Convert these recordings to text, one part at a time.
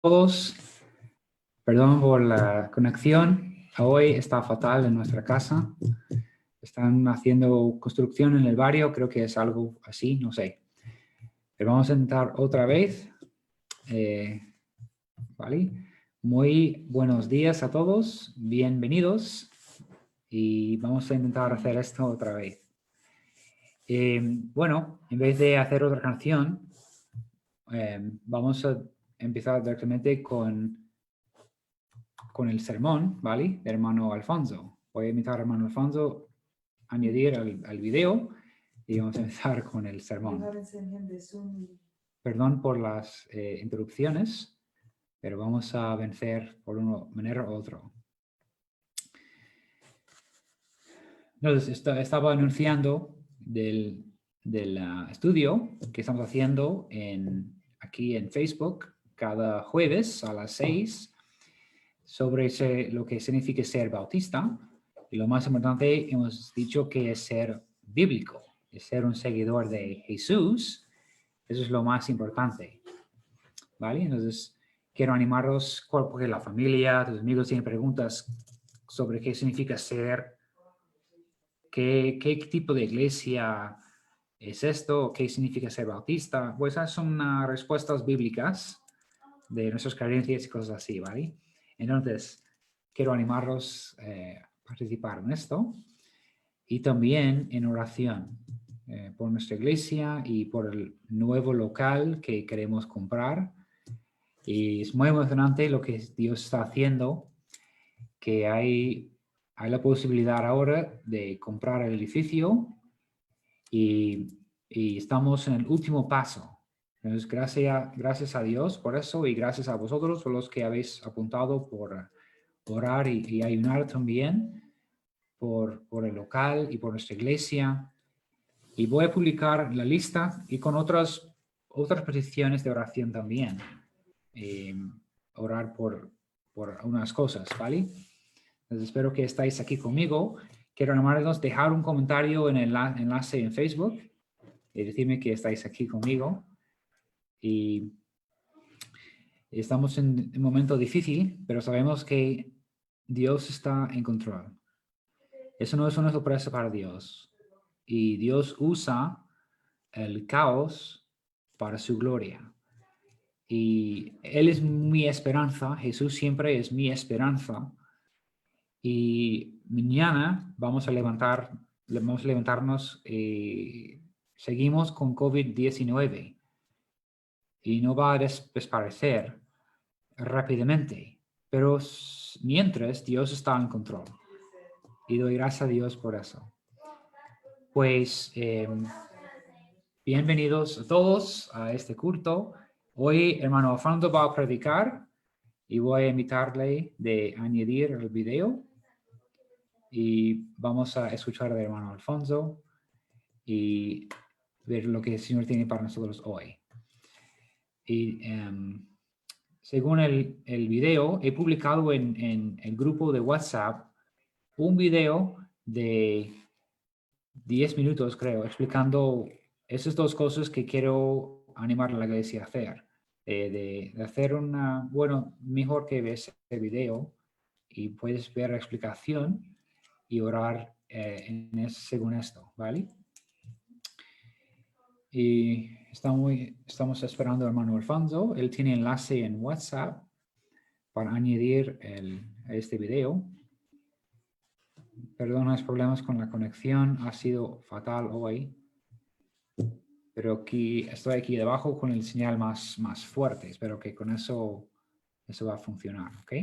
Todos, perdón por la conexión. Hoy está fatal en nuestra casa. Están haciendo construcción en el barrio, creo que es algo así, no sé. Pero vamos a intentar otra vez. ¿Vale? Muy buenos días a todos, bienvenidos. Y vamos a intentar hacer esto otra vez. Bueno, en vez de hacer otra canción, vamos a empezar directamente con el sermón, ¿vale? De hermano Alfonso. Voy a invitar a hermano Alfonso a añadir al video y vamos a empezar con el sermón. Perdón por las interrupciones, pero vamos a vencer por una manera u otra. Entonces, estaba anunciando del estudio que estamos haciendo aquí en Facebook cada jueves a las 6 sobre lo que significa ser bautista. Y lo más importante, hemos dicho que es ser bíblico, es ser un seguidor de Jesús. Eso es lo más importante. ¿Vale? Entonces, quiero animaros, porque la familia, tus amigos tienen preguntas sobre qué significa ser, qué tipo de iglesia es esto, qué significa ser bautista. Pues esas son respuestas bíblicas de nuestras creencias y cosas así, ¿vale? Entonces, quiero animarlos a participar en esto y también en oración por nuestra iglesia y por el nuevo local que queremos comprar. Y es muy emocionante lo que Dios está haciendo, que hay la posibilidad ahora de comprar el edificio y estamos en el último paso. Entonces, gracias a Dios por eso y gracias a vosotros, por los que habéis apuntado por orar y ayunar también por el local y por nuestra iglesia. Y voy a publicar la lista y con otras peticiones de oración también. Orar por unas cosas, ¿vale? Entonces, espero que estáis aquí conmigo. Quiero animarlos, dejar un comentario en el enlace en Facebook y decirme que estáis aquí conmigo. Y estamos en un momento difícil, pero sabemos que Dios está en control. Eso no es una sorpresa para Dios. Y Dios usa el caos para su gloria. Y Él es mi esperanza, Jesús siempre es mi esperanza. Y mañana vamos a levantarnos y seguimos con COVID-19. Y no va a desaparecer rápidamente. Pero mientras, Dios está en control. Y doy gracias a Dios por eso. Pues bienvenidos a todos a este culto. Hoy hermano Alfonso va a predicar y voy a invitarle de añadir el video. Y vamos a escuchar al hermano Alfonso y ver lo que el Señor tiene para nosotros hoy. Y según el video, he publicado en el grupo de WhatsApp un video de 10 minutos, creo, explicando esas dos cosas que quiero animar a la iglesia a hacer. De hacer mejor que ves el video y puedes ver la explicación y orar según esto, ¿vale? Y estamos esperando al hermano Alfonso. Él tiene enlace en WhatsApp para añadir este video. Perdón los problemas con la conexión, ha sido fatal hoy. Pero estoy aquí debajo con el señal más fuerte. Espero que con eso va a funcionar, ¿ok?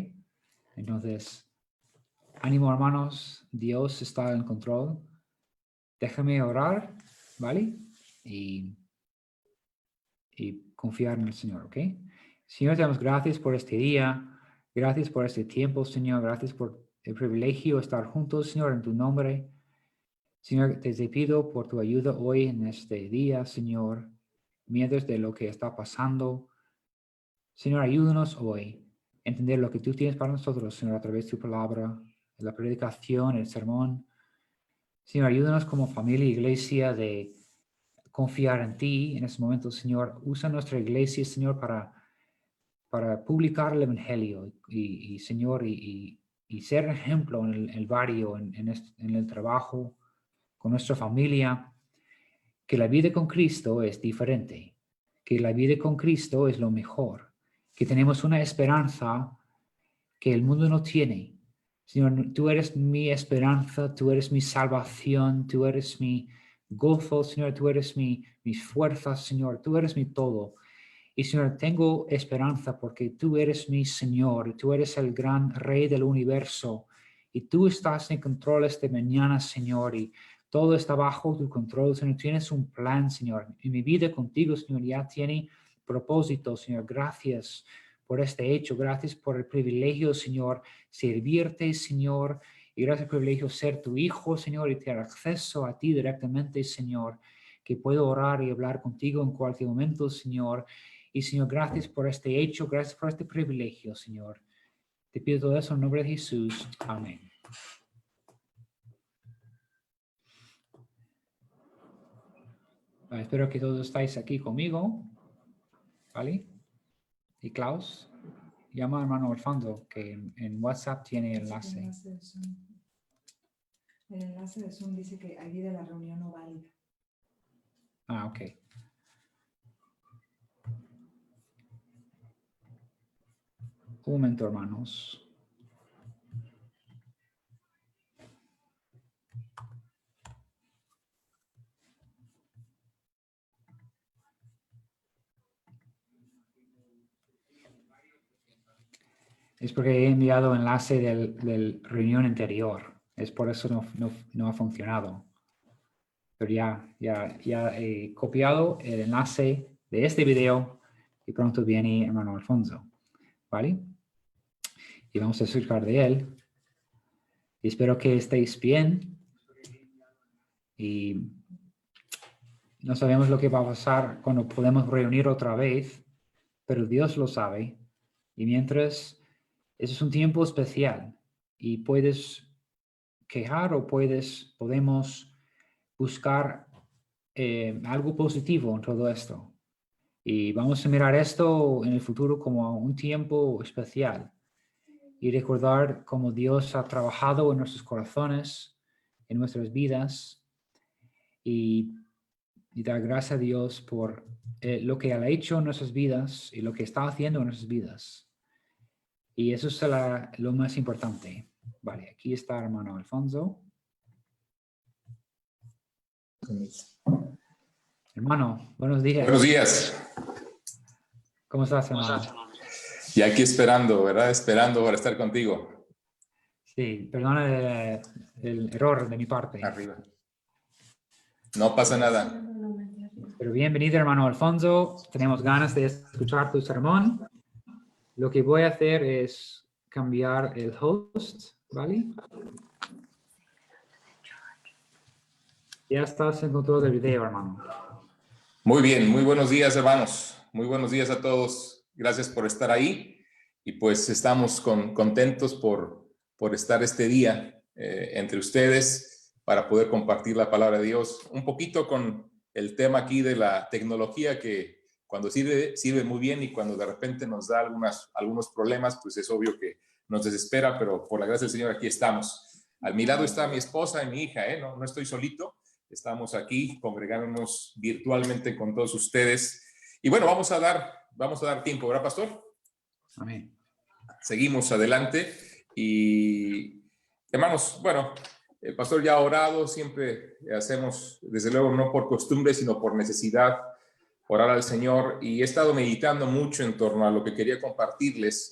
Entonces, ánimo hermanos, Dios está en control. Déjame orar, ¿vale? Y confiar en el Señor, ¿ok? Señor, te damos gracias por este día. Gracias por este tiempo, Señor. Gracias por el privilegio de estar juntos, Señor, en tu nombre. Señor, te pido por tu ayuda hoy en este día, Señor, mientras de lo que está pasando. Señor, ayúdanos hoy a entender lo que tú tienes para nosotros, Señor, a través de tu palabra, la predicación, el sermón. Señor, ayúdanos como familia e iglesia de confiar en ti en este momento, Señor. Usa nuestra iglesia, Señor, para para publicar el Evangelio y Señor, y ser ejemplo en el barrio, en el trabajo, con nuestra familia, que la vida con Cristo es diferente, que la vida con Cristo es lo mejor, que tenemos una esperanza que el mundo no tiene. Señor, tú eres mi esperanza, tú eres mi salvación, tú eres mi gozo, Señor, tú eres mis fuerzas, Señor, tú eres mi todo. Y Señor, tengo esperanza porque tú eres mi Señor, tú eres el gran Rey del universo y tú estás en control esta mañana, Señor, y todo está bajo tu control, Señor. Tienes un plan, Señor. Y mi vida contigo, Señor, ya tiene propósito, Señor. Gracias por este hecho. Gracias por el privilegio, Señor, servirte, Señor. Y gracias por el privilegio ser tu hijo, Señor, y tener acceso a ti directamente, Señor. Que puedo orar y hablar contigo en cualquier momento, Señor. Y, Señor, gracias por este hecho. Gracias por este privilegio, Señor. Te pido todo eso en nombre de Jesús. Amén. Vale, espero que todos estáis aquí conmigo. ¿Vale? Y Klaus, llama a hermano Alfonso, que en WhatsApp tiene el enlace. El enlace de Zoom dice que hay de la reunión no válida. Ah, ok. Un momento, hermanos. Es porque he enviado enlace del reunión anterior. Es por eso no ha funcionado. Pero ya he copiado el enlace de este video y pronto viene hermano Alfonso. ¿Vale? Y vamos a escuchar de él. Y espero que estéis bien. Y no sabemos lo que va a pasar cuando podemos reunir otra vez, pero Dios lo sabe. Y mientras, eso es un tiempo especial y puedes quejar o podemos buscar algo positivo en todo esto. Y vamos a mirar esto en el futuro como un tiempo especial y recordar cómo Dios ha trabajado en nuestros corazones, en nuestras vidas y dar gracias a Dios por lo que Él ha hecho en nuestras vidas y lo que está haciendo en nuestras vidas. Y eso es lo más importante. Vale, aquí está hermano Alfonso. Hermano, buenos días. Buenos días. ¿Cómo estás, hermano? Y aquí esperando, ¿verdad? Esperando para estar contigo. Sí, perdona el error de mi parte. Arriba. No pasa nada. Pero bienvenido, hermano Alfonso. Tenemos ganas de escuchar tu sermón. Lo que voy a hacer es cambiar el host, ¿vale? Ya estás en control del video, hermano. Muy bien, muy buenos días, hermanos. Muy buenos días a todos. Gracias por estar ahí. Y pues estamos contentos por estar este día entre ustedes para poder compartir la palabra de Dios. Un poquito con el tema aquí de la tecnología que cuando sirve muy bien y cuando de repente nos da algunos problemas, pues es obvio que nos desespera, pero por la gracia del Señor aquí estamos. Al mi lado está mi esposa y mi hija, no estoy solito. Estamos aquí congregándonos virtualmente con todos ustedes. Y bueno, vamos a dar tiempo, ¿verdad, pastor? Amén. Seguimos adelante. Y hermanos, bueno, el pastor ya ha orado, siempre hacemos, desde luego, no por costumbre, sino por necesidad, orar al Señor. Y he estado meditando mucho en torno a lo que quería compartirles.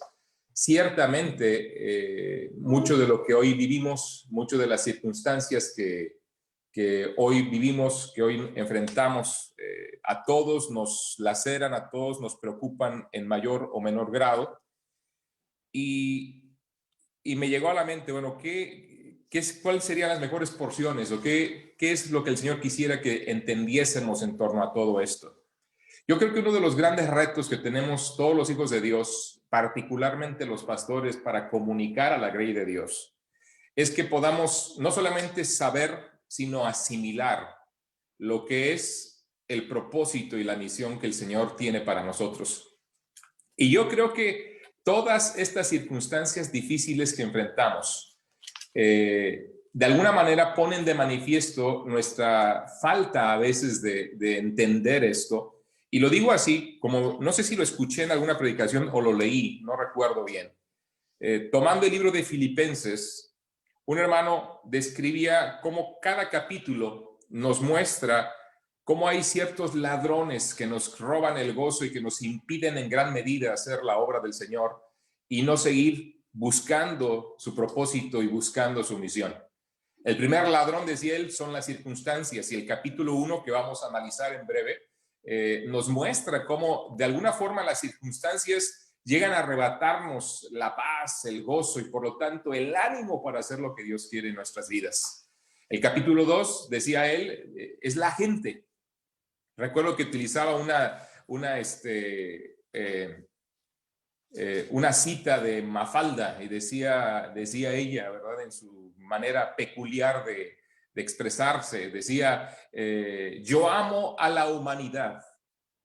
Ciertamente, mucho de lo que hoy vivimos, mucho de las circunstancias que hoy vivimos, que hoy enfrentamos, a todos nos laceran, a todos nos preocupan en mayor o menor grado. Y me llegó a la mente, bueno, ¿cuáles serían las mejores porciones o qué es lo que el Señor quisiera que entendiésemos en torno a todo esto? Yo creo que uno de los grandes retos que tenemos todos los hijos de Dios, particularmente los pastores, para comunicar a la grey de Dios, es que podamos no solamente saber, sino asimilar lo que es el propósito y la misión que el Señor tiene para nosotros. Y yo creo que todas estas circunstancias difíciles que enfrentamos, de alguna manera ponen de manifiesto nuestra falta a veces de entender esto. Y lo digo así, como no sé si lo escuché en alguna predicación o lo leí, no recuerdo bien. Tomando el libro de Filipenses, un hermano describía cómo cada capítulo nos muestra cómo hay ciertos ladrones que nos roban el gozo y que nos impiden en gran medida hacer la obra del Señor y no seguir buscando su propósito y buscando su misión. El primer ladrón, decía él, son las circunstancias, y el capítulo 1 que vamos a analizar en breve nos muestra cómo de alguna forma las circunstancias llegan a arrebatarnos la paz, el gozo y por lo tanto el ánimo para hacer lo que Dios quiere en nuestras vidas. El capítulo 2, decía él, es la gente. Recuerdo que utilizaba una cita de Mafalda y decía ella, ¿verdad? En su manera peculiar de expresarse, decía, yo amo a la humanidad,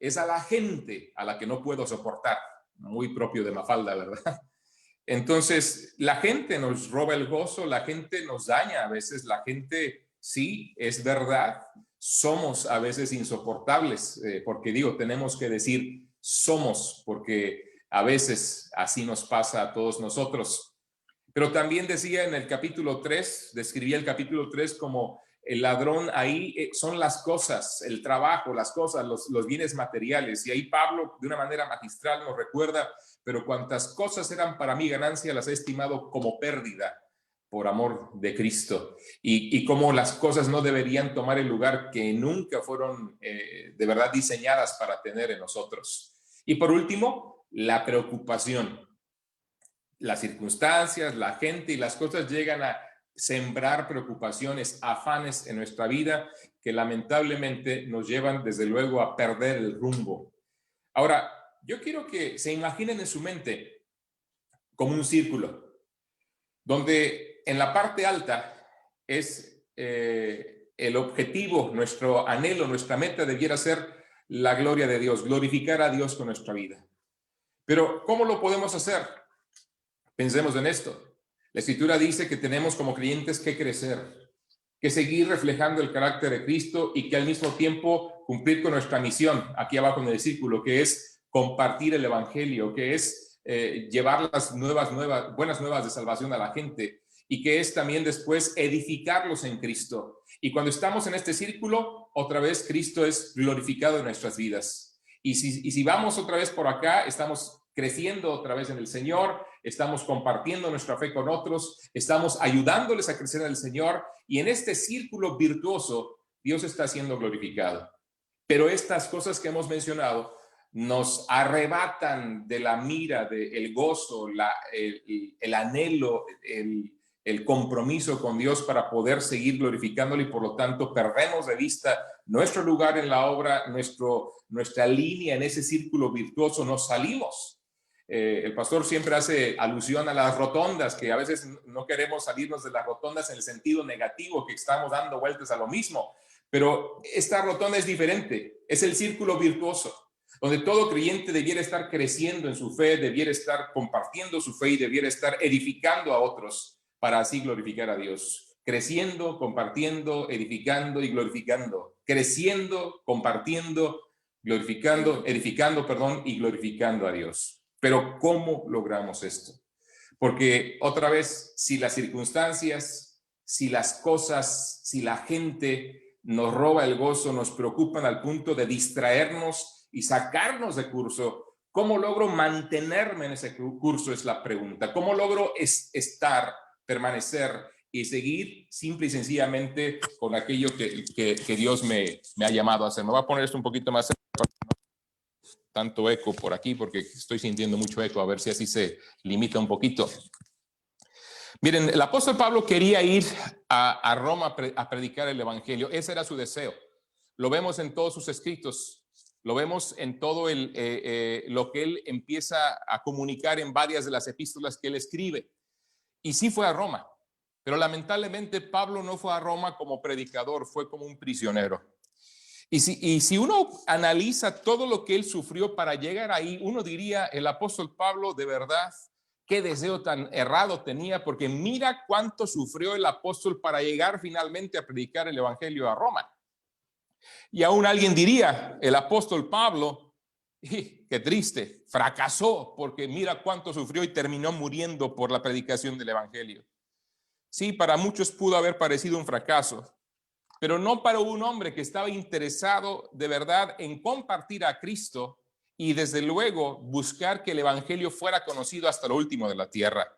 es a la gente a la que no puedo soportar. Muy propio de Mafalda, ¿verdad? Entonces, la gente nos roba el gozo, la gente nos daña a veces, la gente, sí, es verdad, somos a veces insoportables, porque digo, tenemos que decir somos, porque a veces así nos pasa a todos nosotros. Pero también decía en el capítulo 3, describía el capítulo 3 como el ladrón ahí son las cosas, el trabajo, las cosas, los bienes materiales. Y ahí Pablo, de una manera magistral, nos recuerda, pero cuantas cosas eran para mí ganancia, las he estimado como pérdida por amor de Cristo. Y cómo las cosas no deberían tomar el lugar que nunca fueron de verdad diseñadas para tener en nosotros. Y por último, la preocupación. Las circunstancias, la gente y las cosas llegan a sembrar preocupaciones, afanes en nuestra vida que lamentablemente nos llevan desde luego a perder el rumbo. Ahora, yo quiero que se imaginen en su mente como un círculo, donde en la parte alta es el objetivo, nuestro anhelo, nuestra meta debiera ser la gloria de Dios, glorificar a Dios con nuestra vida. Pero ¿cómo lo podemos hacer? Pensemos en esto. La Escritura dice que tenemos como creyentes que crecer, que seguir reflejando el carácter de Cristo y que al mismo tiempo cumplir con nuestra misión, aquí abajo en el círculo, que es compartir el Evangelio, que es llevar las buenas nuevas de salvación a la gente y que es también después edificarlos en Cristo. Y cuando estamos en este círculo, otra vez Cristo es glorificado en nuestras vidas. Y si vamos otra vez por acá, estamos creciendo otra vez en el Señor, estamos compartiendo nuestra fe con otros, estamos ayudándoles a crecer en el Señor y en este círculo virtuoso Dios está siendo glorificado. Pero estas cosas que hemos mencionado nos arrebatan de la mira, del gozo, el anhelo, el compromiso con Dios para poder seguir glorificándolo y por lo tanto perdemos de vista nuestro lugar en la obra, nuestra línea en ese círculo virtuoso, nos salimos. El pastor siempre hace alusión a las rotondas, que a veces no queremos salirnos de las rotondas en el sentido negativo, que estamos dando vueltas a lo mismo, pero esta rotonda es diferente, es el círculo virtuoso, donde todo creyente debiera estar creciendo en su fe, debiera estar compartiendo su fe y debiera estar edificando a otros para así glorificar a Dios. Creciendo, compartiendo, edificando y glorificando. Creciendo, compartiendo, glorificando, edificando, y glorificando a Dios. Pero ¿cómo logramos esto? Porque otra vez, si las circunstancias, si las cosas, si la gente nos roba el gozo, nos preocupan al punto de distraernos y sacarnos de curso, ¿cómo logro mantenerme en ese curso? Es la pregunta. ¿Cómo logro estar, permanecer y seguir simple y sencillamente con aquello que Dios me ha llamado a hacer? Me voy a poner esto un poquito más tanto eco por aquí porque estoy sintiendo mucho eco, a ver si así se limita un poquito. Miren, el apóstol Pablo quería ir a Roma a predicar el evangelio, ese era su deseo. Lo vemos en todos sus escritos, lo vemos en todo lo que él empieza a comunicar en varias de las epístolas que él escribe. Y sí fue a Roma, pero lamentablemente Pablo no fue a Roma como predicador, fue como un prisionero. Y si uno analiza todo lo que él sufrió para llegar ahí, uno diría, el apóstol Pablo, de verdad, qué deseo tan errado tenía, porque mira cuánto sufrió el apóstol para llegar finalmente a predicar el evangelio a Roma. Y aún alguien diría, el apóstol Pablo, qué triste, fracasó, porque mira cuánto sufrió y terminó muriendo por la predicación del evangelio. Sí, para muchos pudo haber parecido un fracaso, pero no para un hombre que estaba interesado de verdad en compartir a Cristo y desde luego buscar que el evangelio fuera conocido hasta lo último de la tierra.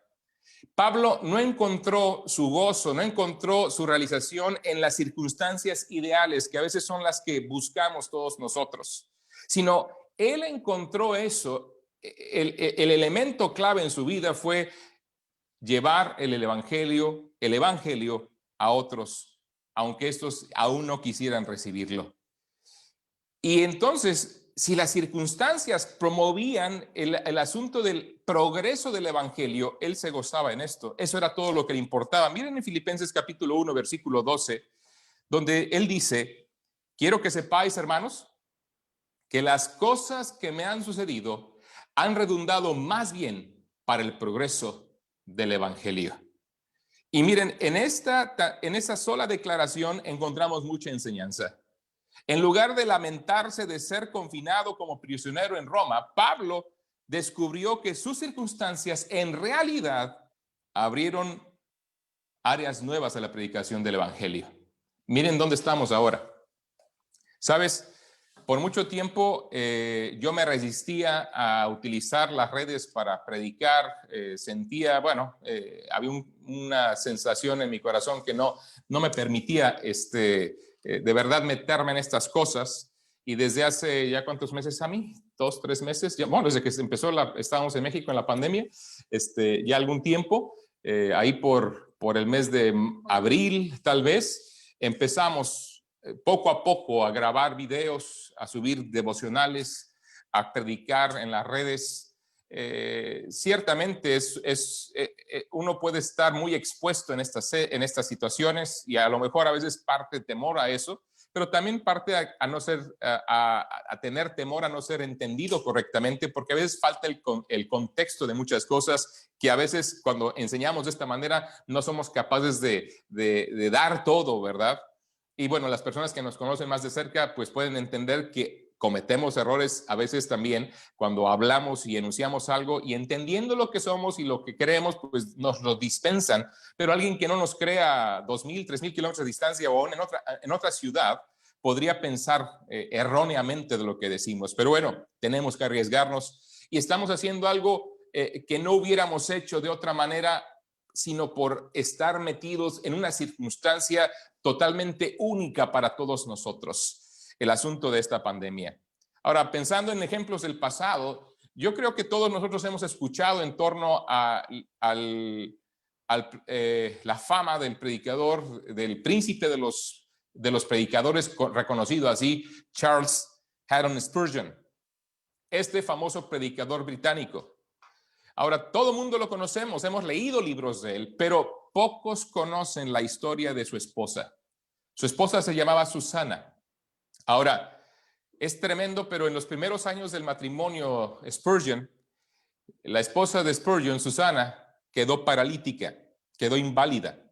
Pablo no encontró su gozo, no encontró su realización en las circunstancias ideales, que a veces son las que buscamos todos nosotros, sino él encontró eso. El elemento clave en su vida fue llevar el evangelio a otros, aunque estos aún no quisieran recibirlo. Y entonces, si las circunstancias promovían el asunto del progreso del evangelio, él se gozaba en esto. Eso era todo lo que le importaba. Miren en Filipenses capítulo 1, versículo 12, donde él dice, quiero que sepáis, hermanos, que las cosas que me han sucedido han redundado más bien para el progreso del evangelio. Y miren, en esa sola declaración encontramos mucha enseñanza. En lugar de lamentarse de ser confinado como prisionero en Roma, Pablo descubrió que sus circunstancias en realidad abrieron áreas nuevas a la predicación del evangelio. Miren dónde estamos ahora. ¿Sabes? Por mucho tiempo yo me resistía a utilizar las redes para predicar. Sentía, había una sensación en mi corazón que no me permitía de verdad meterme en estas cosas. Y desde hace ya ¿cuántos meses a mí? 2, 3 meses. Ya, bueno, desde que empezó, estábamos en México en la pandemia, ya algún tiempo, ahí por el mes de abril tal vez, empezamos poco a poco a grabar videos, a subir devocionales, a predicar en las redes. Ciertamente uno puede estar muy expuesto en estas situaciones y a lo mejor a veces parte temor a eso, pero también parte a tener temor a no ser entendido correctamente, porque a veces falta el contexto de muchas cosas que a veces cuando enseñamos de esta manera no somos capaces de dar todo, ¿verdad? Y bueno, las personas que nos conocen más de cerca pues pueden entender que cometemos errores a veces también cuando hablamos y enunciamos algo y entendiendo lo que somos y lo que creemos, pues nos lo dispensan. Pero alguien que no nos crea 2,000, 3,000 kilómetros de distancia o aún en otra ciudad podría pensar erróneamente de lo que decimos. Pero bueno, tenemos que arriesgarnos y estamos haciendo algo que no hubiéramos hecho de otra manera, sino por estar metidos en una circunstancia totalmente única para todos nosotros, el asunto de esta pandemia. Ahora, pensando en ejemplos del pasado, yo creo que todos nosotros hemos escuchado en torno a la fama del predicador, del príncipe de los predicadores reconocido así, Charles Haddon Spurgeon, este famoso predicador británico. Ahora, todo el mundo lo conocemos, hemos leído libros de él, pero pocos conocen la historia de su esposa. Su esposa se llamaba Susana. Ahora, es tremendo, pero en los primeros años del matrimonio Spurgeon, la esposa de Spurgeon, Susana, quedó paralítica, quedó inválida.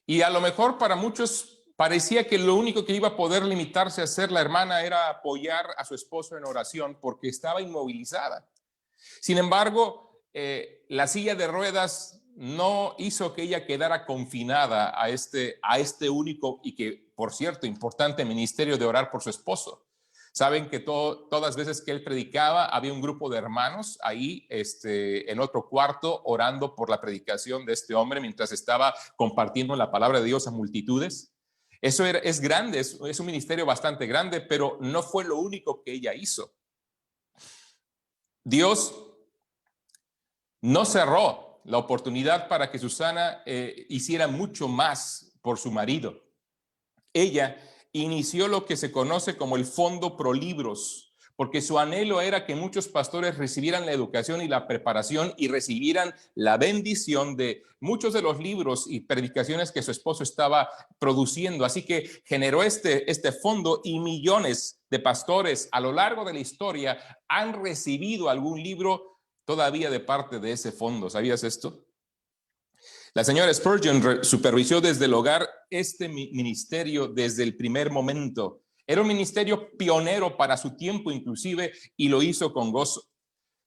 Y a lo mejor para muchos parecía que lo único que iba a poder limitarse a hacer la hermana era apoyar a su esposo en oración porque estaba inmovilizada. Sin embargo, la silla de ruedas no hizo que ella quedara confinada a este único y que, por cierto, importante ministerio de orar por su esposo. Saben que todas las veces que él predicaba había un grupo de hermanos ahí en otro cuarto orando por la predicación de este hombre mientras estaba compartiendo la palabra de Dios a multitudes. Eso es grande, es un ministerio bastante grande, pero no fue lo único que ella hizo. Dios no cerró la oportunidad para que Susana hiciera mucho más por su marido. Ella inició lo que se conoce como el Fondo Pro Libros, porque su anhelo era que muchos pastores recibieran la educación y la preparación y recibieran la bendición de muchos de los libros y predicaciones que su esposo estaba produciendo. Así que generó este fondo, y millones de pastores a lo largo de la historia han recibido algún libro todavía de parte de ese fondo. ¿Sabías esto? La señora Spurgeon supervisó desde el hogar este ministerio desde el primer momento. Era un ministerio pionero para su tiempo inclusive, y lo hizo con gozo.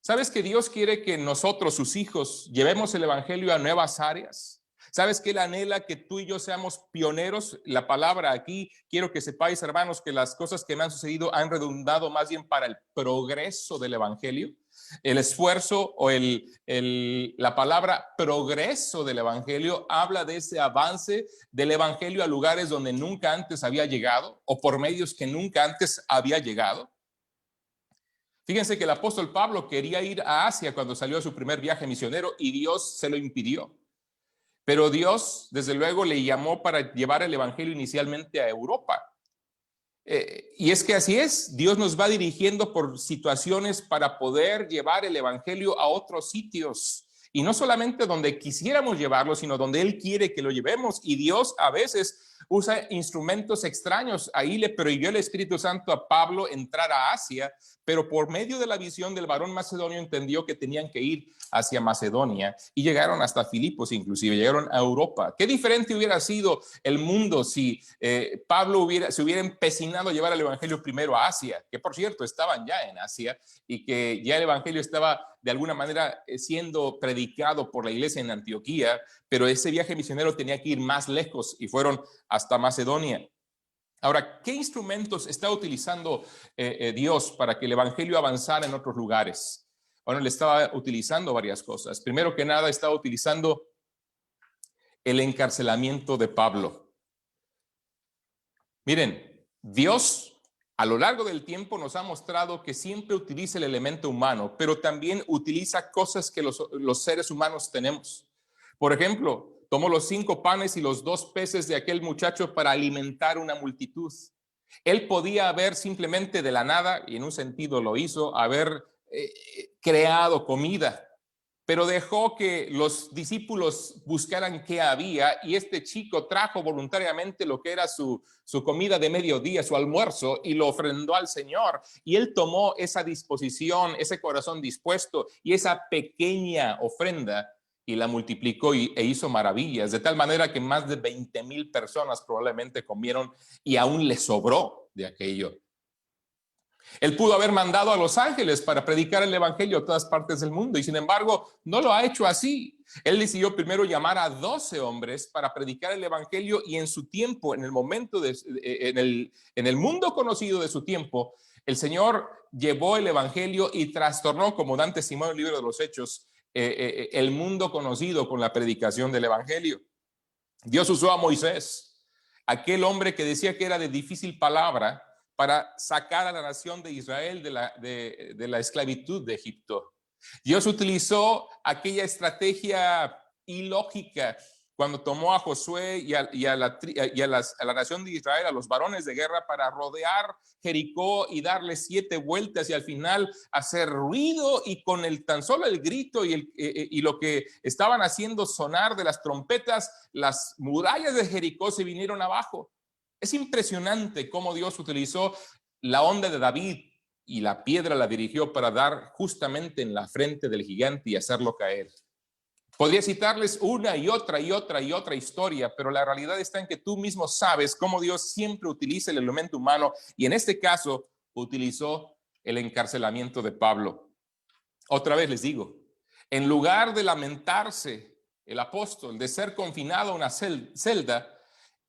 ¿Sabes que Dios quiere que nosotros, sus hijos, llevemos el evangelio a nuevas áreas? ¿Sabes que Él anhela que tú y yo seamos pioneros? La palabra aquí, quiero que sepáis, hermanos, que las cosas que me han sucedido han redundado más bien para el progreso del evangelio. El esfuerzo o la palabra progreso del evangelio habla de ese avance del evangelio a lugares donde nunca antes había llegado, o por medios que nunca antes había llegado. Fíjense que el apóstol Pablo quería ir a Asia cuando salió a su primer viaje misionero, y Dios se lo impidió. Pero Dios, desde luego, le llamó para llevar el evangelio inicialmente a Europa. Y es que así es, Dios nos va dirigiendo por situaciones para poder llevar el evangelio a otros sitios. Y no solamente donde quisiéramos llevarlo, sino donde Él quiere que lo llevemos. Y Dios a veces usa instrumentos extraños. Ahí le prohibió el Espíritu Santo a Pablo entrar a Asia, pero por medio de la visión del varón macedonio entendió que tenían que ir hacia Macedonia, y llegaron hasta Filipos, inclusive llegaron a Europa. Qué diferente hubiera sido el mundo si Pablo se hubiera empecinado a llevar el evangelio primero a Asia, que por cierto estaban ya en Asia, y que ya el evangelio estaba de alguna manera siendo predicado por la iglesia en Antioquía, pero ese viaje misionero tenía que ir más lejos, y fueron hasta Macedonia. Ahora, ¿qué instrumentos está utilizando Dios para que el evangelio avanzara en otros lugares? Bueno, le estaba utilizando varias cosas. Primero que nada, estaba utilizando el encarcelamiento de Pablo. Miren, Dios a lo largo del tiempo nos ha mostrado que siempre utiliza el elemento humano, pero también utiliza cosas que los seres humanos tenemos. Por ejemplo, tomó los 5 panes y los 2 peces de aquel muchacho para alimentar una multitud. Él podía haber simplemente de la nada, y en un sentido lo hizo, haber creado comida, pero dejó que los discípulos buscaran qué había, y este chico trajo voluntariamente lo que era su comida de mediodía, su almuerzo, y lo ofrendó al Señor. Y Él tomó esa disposición, ese corazón dispuesto y esa pequeña ofrenda, y la multiplicó e hizo maravillas, de tal manera que más de 20,000 personas probablemente comieron, y aún le sobró de aquello. Él pudo haber mandado a los ángeles para predicar el evangelio a todas partes del mundo, y sin embargo no lo ha hecho así. Él decidió primero llamar a 12 hombres para predicar el evangelio, y en su tiempo, en el momento en el mundo conocido de su tiempo, el Señor llevó el evangelio y trastornó, como dan testimonio en el libro de los Hechos, el mundo conocido con la predicación del evangelio. Dios usó a Moisés, aquel hombre que decía que era de difícil palabra, para sacar a la nación de Israel de la esclavitud de Egipto. Dios utilizó aquella estrategia ilógica cuando tomó a Josué y a la nación de Israel, a los varones de guerra, para rodear Jericó y darle 7 vueltas, y al final hacer ruido, y con tan solo el grito y lo que estaban haciendo sonar de las trompetas, las murallas de Jericó se vinieron abajo. Es impresionante cómo Dios utilizó la onda de David, y la piedra la dirigió para dar justamente en la frente del gigante y hacerlo caer. Podría citarles una y otra historia, pero la realidad está en que tú mismo sabes cómo Dios siempre utiliza el elemento humano, y en este caso utilizó el encarcelamiento de Pablo. Otra vez les digo, en lugar de lamentarse el apóstol de ser confinado a una celda,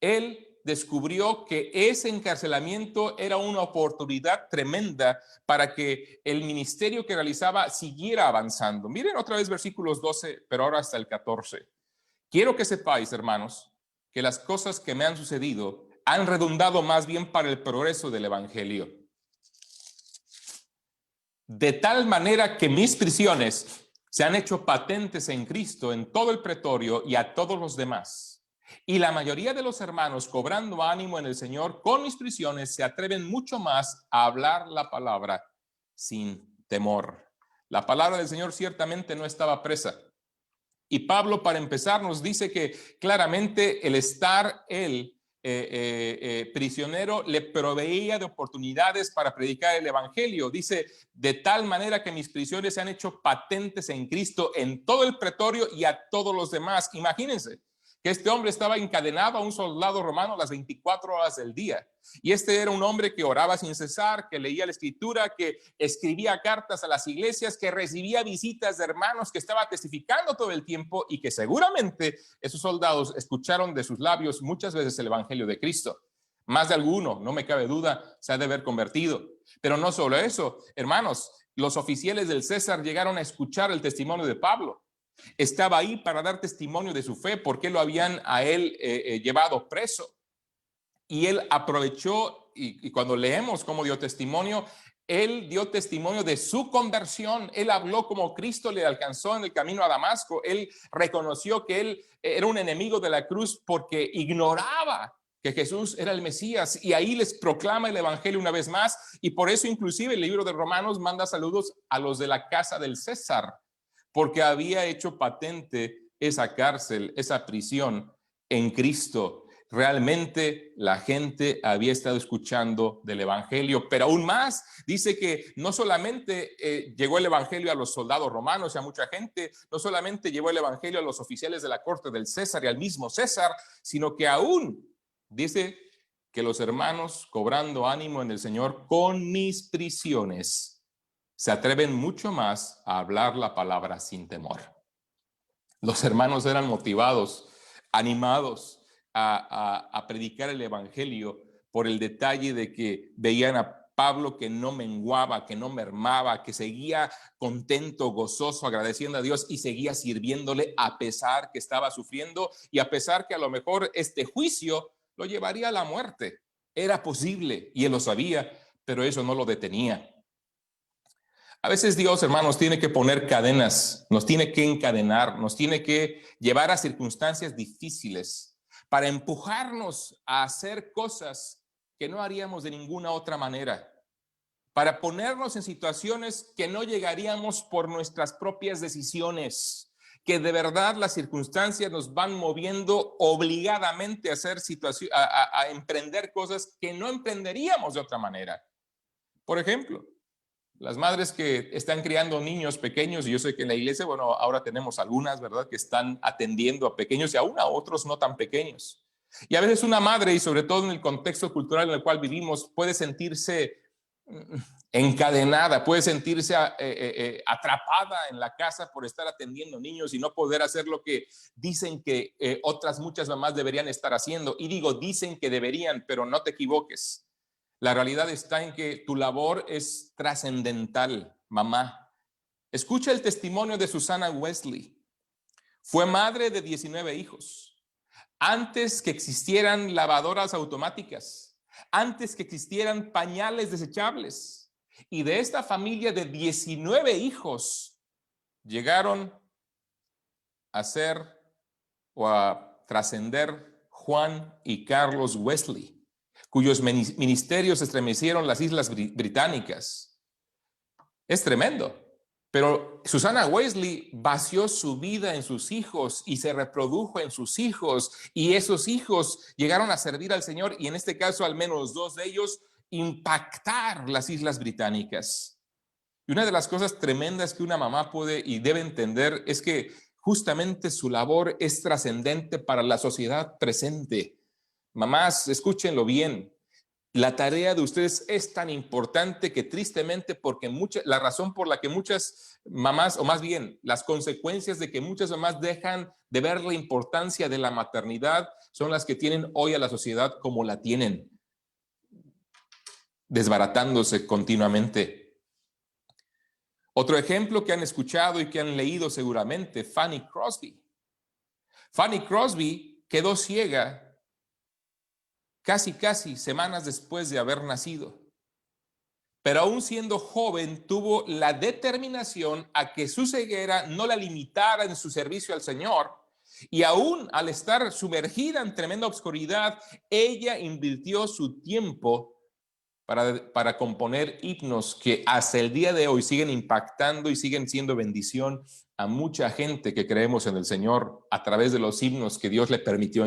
él descubrió que ese encarcelamiento era una oportunidad tremenda para que el ministerio que realizaba siguiera avanzando. Miren otra vez versículos 12, pero ahora hasta el 14. Quiero que sepáis, hermanos, que las cosas que me han sucedido han redundado más bien para el progreso del evangelio. De tal manera que mis prisiones se han hecho patentes en Cristo en todo el pretorio y a todos los demás. Y la mayoría de los hermanos, cobrando ánimo en el Señor con mis prisiones, se atreven mucho más a hablar la palabra sin temor. La palabra del Señor ciertamente no estaba presa. Y Pablo, para empezar, nos dice que claramente el estar él prisionero le proveía de oportunidades para predicar el evangelio. Dice, de tal manera que mis prisiones se han hecho patentes en Cristo en todo el pretorio y a todos los demás. Imagínense que este hombre estaba encadenado a un soldado romano las 24 horas del día. Y este era un hombre que oraba sin cesar, que leía la escritura, que escribía cartas a las iglesias, que recibía visitas de hermanos, que estaba testificando todo el tiempo y que seguramente esos soldados escucharon de sus labios muchas veces el evangelio de Cristo. Más de alguno, no me cabe duda, se ha de haber convertido. Pero no solo eso, hermanos, los oficiales del César llegaron a escuchar el testimonio de Pablo. Estaba ahí para dar testimonio de su fe, porque lo habían a él llevado preso. Y él aprovechó, y cuando leemos cómo dio testimonio, él dio testimonio de su conversión. Él habló como Cristo le alcanzó en el camino a Damasco. Él reconoció que él era un enemigo de la cruz porque ignoraba que Jesús era el Mesías, y ahí les proclama el evangelio una vez más. Y por eso inclusive el libro de Romanos manda saludos a los de la casa del César, porque había hecho patente esa cárcel, esa prisión en Cristo. Realmente la gente había estado escuchando del evangelio, pero aún más dice que no solamente llegó el evangelio a los soldados romanos y a mucha gente, no solamente llegó el evangelio a los oficiales de la corte del César y al mismo César, sino que aún dice que los hermanos, cobrando ánimo en el Señor con mis prisiones, se atreven mucho más a hablar la palabra sin temor. Los hermanos eran motivados, animados a predicar el evangelio por el detalle de que veían a Pablo que no menguaba, que no mermaba, que seguía contento, gozoso, agradeciendo a Dios y seguía sirviéndole a pesar que estaba sufriendo y a pesar que a lo mejor este juicio lo llevaría a la muerte. Era posible y él lo sabía, pero eso no lo detenía. A veces Dios, hermanos, tiene que poner cadenas, nos tiene que encadenar, nos tiene que llevar a circunstancias difíciles para empujarnos a hacer cosas que no haríamos de ninguna otra manera, para ponernos en situaciones que no llegaríamos por nuestras propias decisiones, que de verdad las circunstancias nos van moviendo obligadamente a hacer a emprender cosas que no emprenderíamos de otra manera. Por ejemplo, las madres que están criando niños pequeños, y yo sé que en la iglesia, bueno, ahora tenemos algunas, ¿verdad?, que están atendiendo a pequeños y aún a otros no tan pequeños. Y a veces una madre, y sobre todo en el contexto cultural en el cual vivimos, puede sentirse encadenada, puede sentirse atrapada en la casa por estar atendiendo niños y no poder hacer lo que dicen que otras muchas mamás deberían estar haciendo. Y digo, dicen que deberían, pero no te equivoques. La realidad está en que tu labor es trascendental, mamá. Escucha el testimonio de Susana Wesley. Fue madre de 19 hijos. Antes que existieran lavadoras automáticas, antes que existieran pañales desechables. Y de esta familia de 19 hijos llegaron a ser o a trascender Juan y Carlos Wesley, cuyos ministerios estremecieron las islas británicas. Es tremendo. Pero Susana Wesley vació su vida en sus hijos y se reprodujo en sus hijos, y esos hijos llegaron a servir al Señor, y en este caso al menos 2 de ellos impactar las islas británicas. Y una de las cosas tremendas que una mamá puede y debe entender es que justamente su labor es trascendente para la sociedad presente. Mamás, escúchenlo bien. La tarea de ustedes es tan importante que tristemente, porque la razón por la que muchas mamás, o más bien las consecuencias de que muchas mamás dejan de ver la importancia de la maternidad, son las que tienen hoy a la sociedad como la tienen, desbaratándose continuamente. Otro ejemplo que han escuchado y que han leído seguramente, Fanny Crosby. Fanny Crosby quedó ciega casi semanas después de haber nacido. Pero aún siendo joven, tuvo la determinación a que su ceguera no la limitara en su servicio al Señor. Y aún al estar sumergida en tremenda oscuridad, ella invirtió su tiempo para componer himnos que hasta el día de hoy siguen impactando y siguen siendo bendición a mucha gente que creemos en el Señor a través de los himnos que Dios le permitió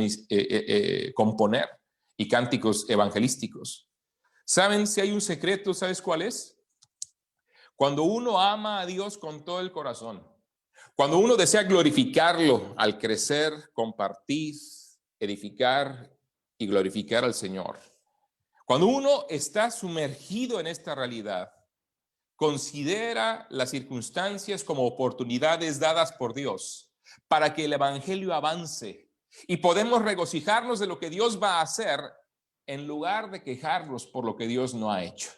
componer y cánticos evangelísticos. ¿Saben si hay un secreto? ¿Sabes cuál es? Cuando uno ama a Dios con todo el corazón, cuando uno desea glorificarlo al crecer, compartir, edificar y glorificar al Señor, cuando uno está sumergido en esta realidad, considera las circunstancias como oportunidades dadas por Dios para que el evangelio avance y podemos regocijarnos de lo que Dios va a hacer en lugar de quejarnos por lo que Dios no ha hecho.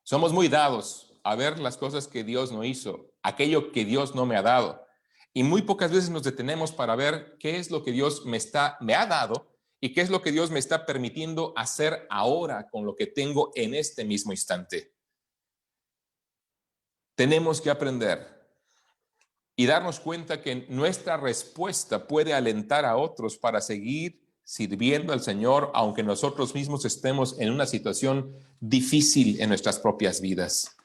Somos muy dados a ver las cosas que Dios no hizo, aquello que Dios no me ha dado, y muy pocas veces nos detenemos para ver qué es lo que Dios me ha dado y qué es lo que Dios me está permitiendo hacer ahora con lo que tengo en este mismo instante. Tenemos que aprender y darnos cuenta que nuestra respuesta puede alentar a otros para seguir sirviendo al Señor, aunque nosotros mismos estemos en una situación difícil en nuestras propias vidas.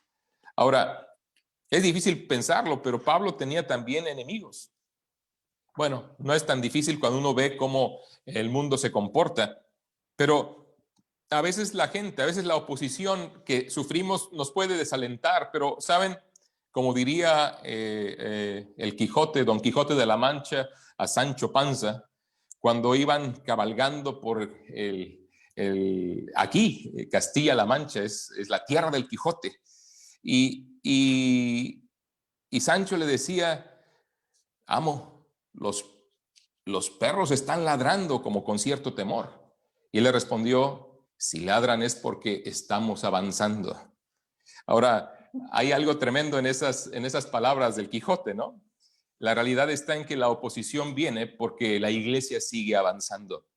Ahora, es difícil pensarlo, pero Pablo tenía también enemigos. Bueno, no es tan difícil cuando uno ve cómo el mundo se comporta, pero a veces la gente, a veces la oposición que sufrimos nos puede desalentar, pero ¿saben? Como diría el Quijote, Don Quijote de la Mancha a Sancho Panza, cuando iban cabalgando por aquí, Castilla-La Mancha, es la tierra del Quijote, y Sancho le decía, amo, los perros están ladrando como con cierto temor. Y él le respondió, si ladran es porque estamos avanzando. Ahora, hay algo tremendo en esas palabras del Quijote, ¿no? La realidad está en que la oposición viene porque la iglesia sigue avanzando.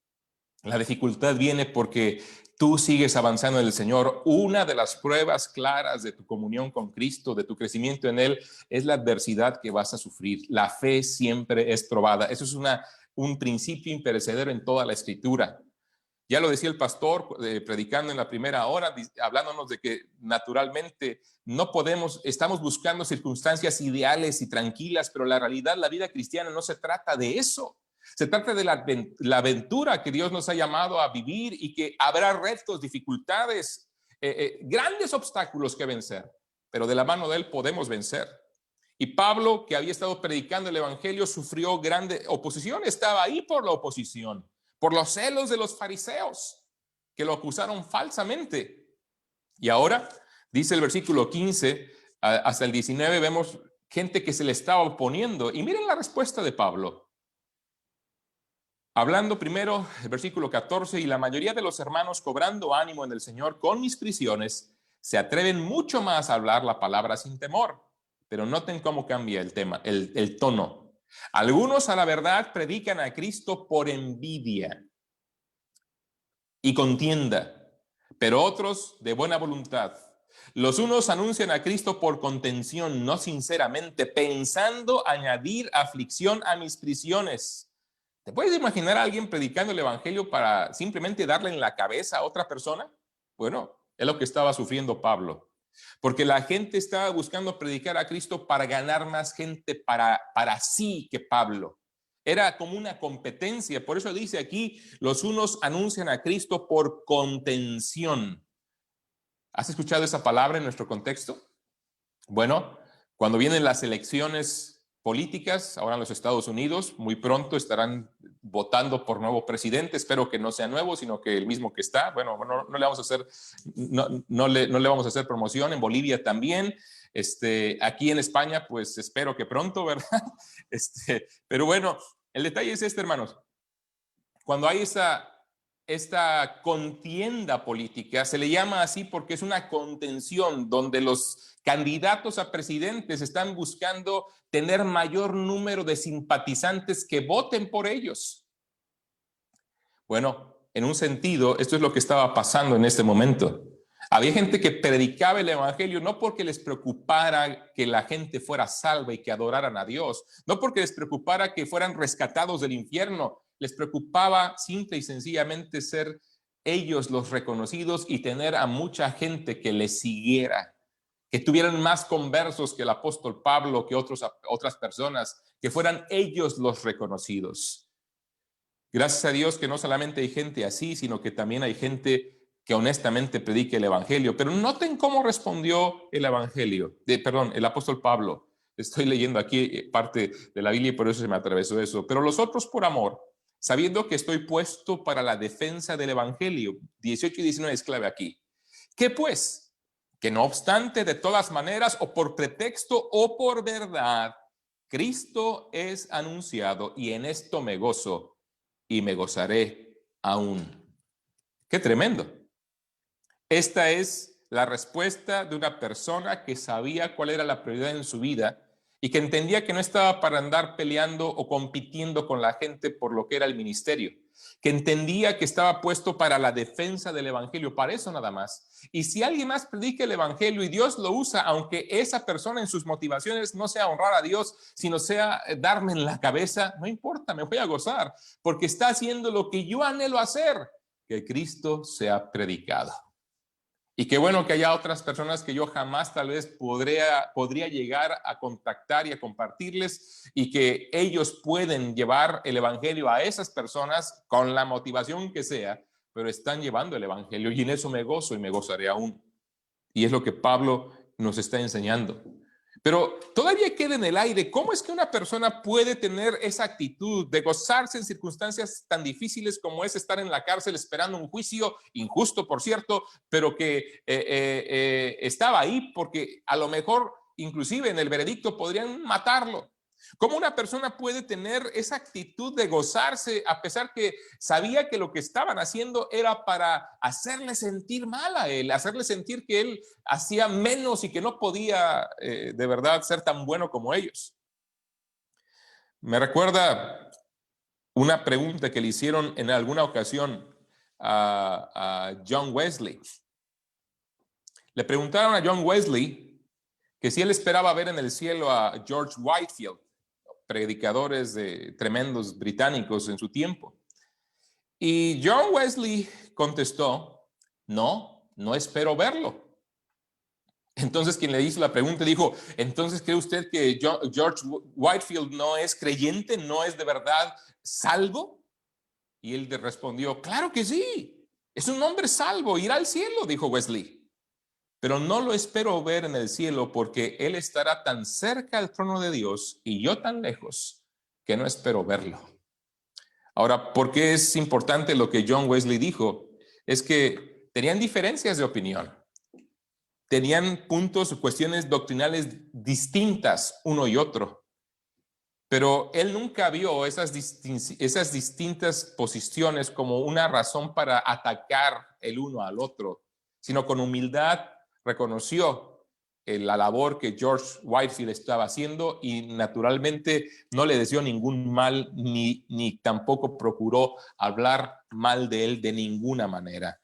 La dificultad viene porque tú sigues avanzando en el Señor. Una de las pruebas claras de tu comunión con Cristo, de tu crecimiento en Él, es la adversidad que vas a sufrir. La fe siempre es probada. Eso es un principio imperecedero en toda la Escritura. Ya lo decía el pastor predicando en la primera hora, hablándonos de que naturalmente estamos buscando circunstancias ideales y tranquilas, pero la realidad, la vida cristiana no se trata de eso. Se trata de la aventura que Dios nos ha llamado a vivir y que habrá retos, dificultades, grandes obstáculos que vencer, pero de la mano de Él podemos vencer. Y Pablo, que había estado predicando el evangelio, sufrió grande oposición, estaba ahí por la oposición, por los celos de los fariseos, que lo acusaron falsamente. Y ahora, dice el versículo 15 hasta el 19, vemos gente que se le estaba oponiendo. Y miren la respuesta de Pablo. Hablando primero, el versículo 14, y la mayoría de los hermanos cobrando ánimo en el Señor con mis prisiones, se atreven mucho más a hablar la palabra sin temor. Pero noten cómo cambia el tema, el tono. Algunos a la verdad predican a Cristo por envidia y contienda, pero otros de buena voluntad. Los unos anuncian a Cristo por contención, no sinceramente, pensando añadir aflicción a mis prisiones. ¿Te puedes imaginar a alguien predicando el evangelio para simplemente darle en la cabeza a otra persona? Bueno, es lo que estaba sufriendo Pablo. Porque la gente estaba buscando predicar a Cristo para ganar más gente para sí que Pablo. Era como una competencia. Por eso dice aquí, los unos anuncian a Cristo por contención. ¿Has escuchado esa palabra en nuestro contexto? Bueno, cuando vienen las elecciones políticas, ahora en los Estados Unidos, muy pronto estarán votando por nuevo presidente. Espero que no sea nuevo, sino que el mismo que está. Bueno, no le vamos a hacer, no le vamos a hacer promoción. En Bolivia también. Aquí en España, pues espero que pronto, ¿verdad? Pero bueno, el detalle es este, hermanos. Cuando hay esta contienda política, se le llama así porque es una contención donde los candidatos a presidentes están buscando tener mayor número de simpatizantes que voten por ellos. Bueno, en un sentido, esto es lo que estaba pasando en este momento. Había gente que predicaba el evangelio no porque les preocupara que la gente fuera salva y que adoraran a Dios, no porque les preocupara que fueran rescatados del infierno, les preocupaba simple y sencillamente ser ellos los reconocidos y tener a mucha gente que les siguiera, que tuvieran más conversos que el apóstol Pablo, que otras personas, que fueran ellos los reconocidos. Gracias a Dios que no solamente hay gente así, sino que también hay gente que honestamente predique el evangelio. Pero noten cómo respondió el apóstol Pablo. Estoy leyendo aquí parte de la Biblia y por eso se me atravesó eso. Pero los otros por amor, sabiendo que estoy puesto para la defensa del evangelio. 18 y 19 es clave aquí. ¿Qué pues? Que no obstante, de todas maneras, o por pretexto o por verdad, Cristo es anunciado y en esto me gozo y me gozaré aún. ¡Qué tremendo! Esta es la respuesta de una persona que sabía cuál era la prioridad en su vida y que entendía que no estaba para andar peleando o compitiendo con la gente por lo que era el ministerio, que entendía que estaba puesto para la defensa del evangelio, para eso nada más. Y si alguien más predica el evangelio y Dios lo usa, aunque esa persona en sus motivaciones no sea honrar a Dios, sino sea darme en la cabeza, no importa, me voy a gozar, porque está haciendo lo que yo anhelo hacer, que Cristo sea predicado. Y qué bueno que haya otras personas que yo jamás tal vez podría llegar a contactar y a compartirles, y que ellos pueden llevar el evangelio a esas personas con la motivación que sea, pero están llevando el evangelio y en eso me gozo y me gozaré aún. Y es lo que Pablo nos está enseñando. Pero todavía queda en el aire, ¿cómo es que una persona puede tener esa actitud de gozarse en circunstancias tan difíciles como es estar en la cárcel esperando un juicio injusto, por cierto, pero que estaba ahí porque a lo mejor inclusive en el veredicto podrían matarlo? ¿Cómo una persona puede tener esa actitud de gozarse a pesar que sabía que lo que estaban haciendo era para hacerle sentir mal a él, hacerle sentir que él hacía menos y que no podía de verdad ser tan bueno como ellos? Me recuerda una pregunta que le hicieron en alguna ocasión a John Wesley. Le preguntaron a John Wesley que si él esperaba ver en el cielo a George Whitefield, predicadores tremendos británicos en su tiempo. Y John Wesley contestó, no espero verlo. Entonces quien le hizo la pregunta dijo, ¿entonces cree usted que George Whitefield no es creyente, no es de verdad salvo? Y él respondió, claro que sí, es un hombre salvo, irá al cielo, dijo Wesley. Pero no lo espero ver en el cielo porque él estará tan cerca del trono de Dios y yo tan lejos que no espero verlo. Ahora, ¿por qué es importante lo que John Wesley dijo? Es que tenían diferencias de opinión. Tenían puntos o cuestiones doctrinales distintas uno y otro. Pero él nunca vio esas distintas posiciones como una razón para atacar el uno al otro, sino con humildad reconoció la labor que George Whitefield estaba haciendo y naturalmente no le deseó ningún mal ni tampoco procuró hablar mal de él de ninguna manera.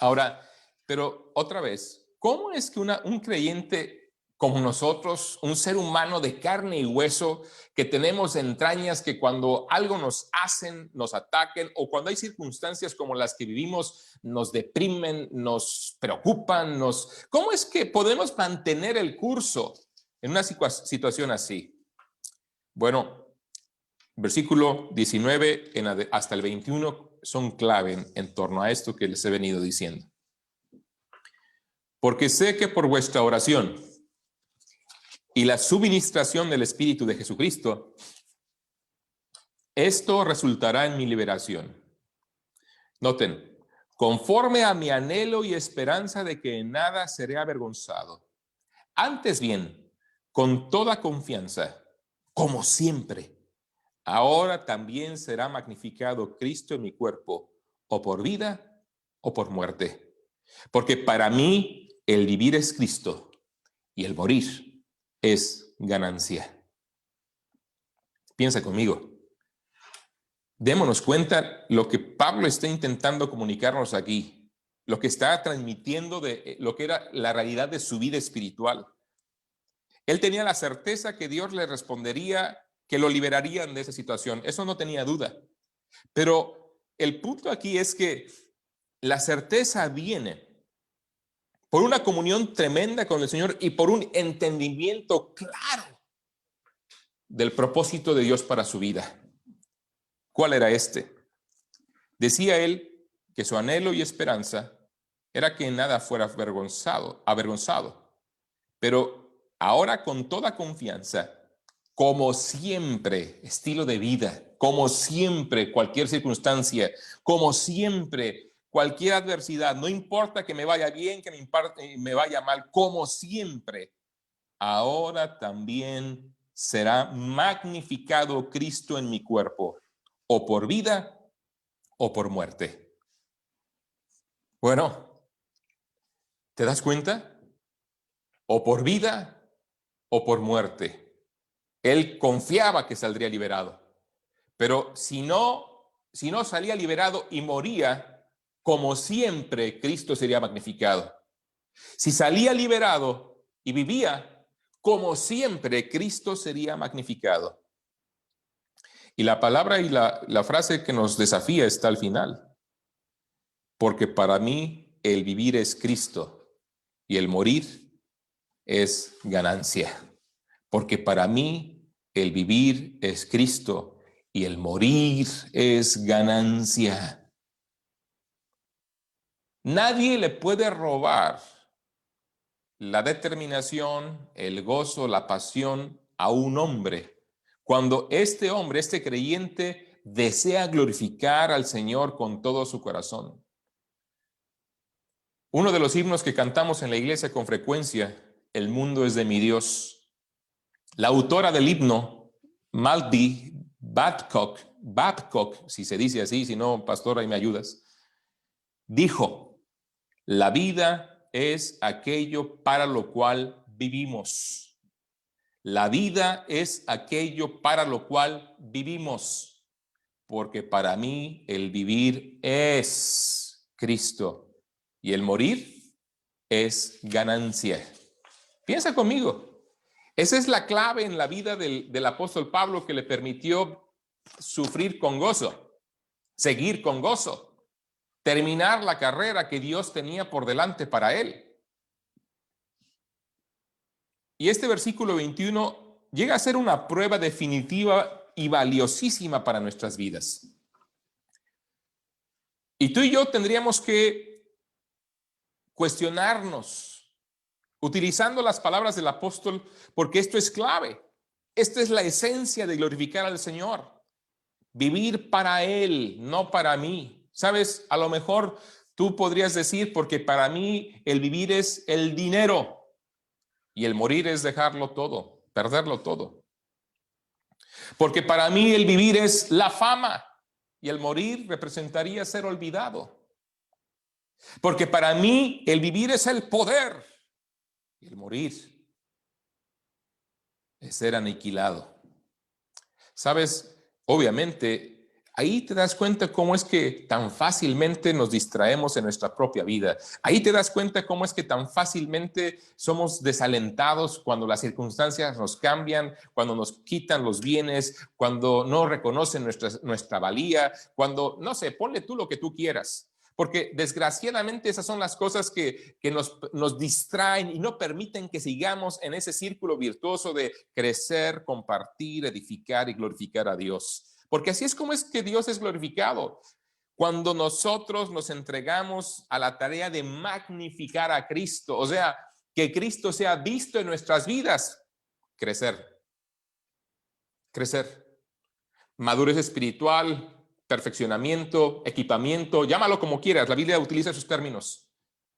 Ahora, pero otra vez, ¿cómo es que un creyente como nosotros, un ser humano de carne y hueso, que tenemos entrañas, que cuando algo nos hacen, nos ataquen, o cuando hay circunstancias como las que vivimos, nos deprimen, nos preocupan, ¿cómo es que podemos mantener el curso en una situación así? Bueno, versículo 19 hasta el 21 son clave en torno a esto que les he venido diciendo. Porque sé que por vuestra oración y la suministración del Espíritu de Jesucristo, esto resultará en mi liberación. Noten, conforme a mi anhelo y esperanza de que en nada seré avergonzado. Antes bien, con toda confianza, como siempre, ahora también será magnificado Cristo en mi cuerpo, o por vida o por muerte. Porque para mí el vivir es Cristo y el morir es ganancia. Piensa conmigo. Démonos cuenta lo que Pablo está intentando comunicarnos aquí, lo que está transmitiendo de lo que era la realidad de su vida espiritual. Él tenía la certeza que Dios le respondería, que lo liberarían de esa situación. Eso no tenía duda. Pero el punto aquí es que la certeza viene por una comunión tremenda con el Señor y por un entendimiento claro del propósito de Dios para su vida. ¿Cuál era este? Decía él que su anhelo y esperanza era que nada fuera avergonzado. Pero ahora con toda confianza, como siempre, estilo de vida, como siempre, cualquier circunstancia, como siempre, cualquier adversidad, no importa que me vaya bien, que me vaya mal, como siempre, ahora también será magnificado Cristo en mi cuerpo, o por vida o por muerte. Bueno, ¿te das cuenta? O por vida o por muerte. Él confiaba que saldría liberado. Pero si no salía liberado y moría, como siempre, Cristo sería magnificado. Si salía liberado y vivía, como siempre, Cristo sería magnificado. Y la palabra y la frase que nos desafía está al final. Porque para mí el vivir es Cristo y el morir es ganancia. Porque para mí el vivir es Cristo y el morir es ganancia. Nadie le puede robar la determinación, el gozo, la pasión a un hombre cuando este hombre, este creyente, desea glorificar al Señor con todo su corazón. Uno de los himnos que cantamos en la iglesia con frecuencia, El mundo es de mi Dios. La autora del himno, Maldy Babcock, si se dice así, si no, pastor, ahí me ayudas, dijo, la vida es aquello para lo cual vivimos. La vida es aquello para lo cual vivimos, porque para mí el vivir es Cristo. Y el morir es ganancia. Piensa conmigo. Esa es la clave en la vida del apóstol Pablo que le permitió sufrir con gozo, seguir con gozo, terminar la carrera que Dios tenía por delante para él. Y este versículo 21 llega a ser una prueba definitiva y valiosísima para nuestras vidas. Y tú y yo tendríamos que cuestionarnos, utilizando las palabras del apóstol, porque esto es clave. Esta es la esencia de glorificar al Señor. Vivir para Él, no para mí. ¿Sabes? A lo mejor tú podrías decir, porque para mí el vivir es el dinero y el morir es dejarlo todo, perderlo todo. Porque para mí el vivir es la fama y el morir representaría ser olvidado. Porque para mí el vivir es el poder y el morir es ser aniquilado. ¿Sabes? Obviamente, ahí te das cuenta cómo es que tan fácilmente nos distraemos en nuestra propia vida. Ahí te das cuenta cómo es que tan fácilmente somos desalentados cuando las circunstancias nos cambian, cuando nos quitan los bienes, cuando no reconocen nuestra valía, cuando, no sé, ponle tú lo que tú quieras. Porque desgraciadamente esas son las cosas que nos distraen y no permiten que sigamos en ese círculo virtuoso de crecer, compartir, edificar y glorificar a Dios. Porque así es como es que Dios es glorificado. Cuando nosotros nos entregamos a la tarea de magnificar a Cristo, o sea, que Cristo sea visto en nuestras vidas, crecer, madurez espiritual, perfeccionamiento, equipamiento, llámalo como quieras, la Biblia utiliza esos términos.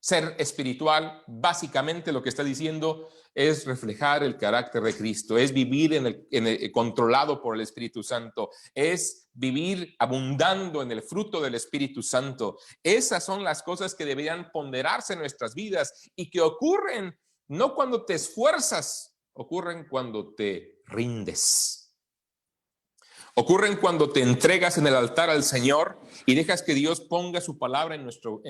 Ser espiritual, básicamente lo que está diciendo es reflejar el carácter de Cristo, es vivir controlado por el Espíritu Santo, es vivir abundando en el fruto del Espíritu Santo. Esas son las cosas que deberían ponderarse en nuestras vidas y que ocurren no cuando te esfuerzas, ocurren cuando te rindes. Ocurren cuando te entregas en el altar al Señor y dejas que Dios ponga su palabra en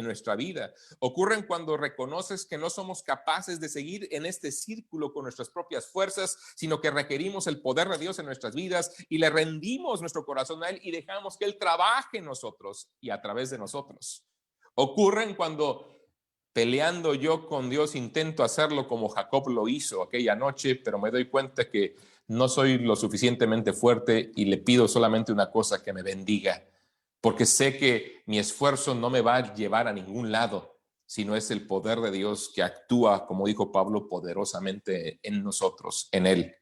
nuestra vida. Ocurren cuando reconoces que no somos capaces de seguir en este círculo con nuestras propias fuerzas, sino que requerimos el poder de Dios en nuestras vidas y le rendimos nuestro corazón a Él y dejamos que Él trabaje en nosotros y a través de nosotros. Ocurren cuando peleando yo con Dios intento hacerlo como Jacob lo hizo aquella noche, pero me doy cuenta que no soy lo suficientemente fuerte y le pido solamente una cosa: que me bendiga, porque sé que mi esfuerzo no me va a llevar a ningún lado, sino es el poder de Dios que actúa, como dijo Pablo, poderosamente en nosotros, en Él.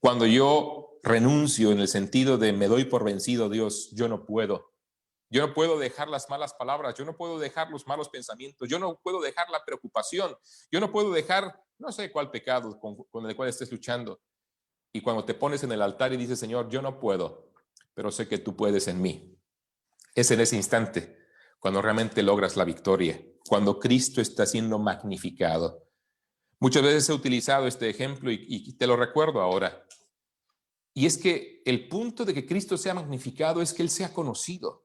Cuando yo renuncio en el sentido de me doy por vencido, Dios, yo no puedo. Yo no puedo dejar las malas palabras, yo no puedo dejar los malos pensamientos, yo no puedo dejar la preocupación, yo no puedo dejar, no sé cuál pecado con el cual estés luchando. Y cuando te pones en el altar y dices, Señor, yo no puedo, pero sé que tú puedes en mí. Es en ese instante cuando realmente logras la victoria, cuando Cristo está siendo magnificado. Muchas veces he utilizado este ejemplo y te lo recuerdo ahora. Y es que el punto de que Cristo sea magnificado es que Él sea conocido.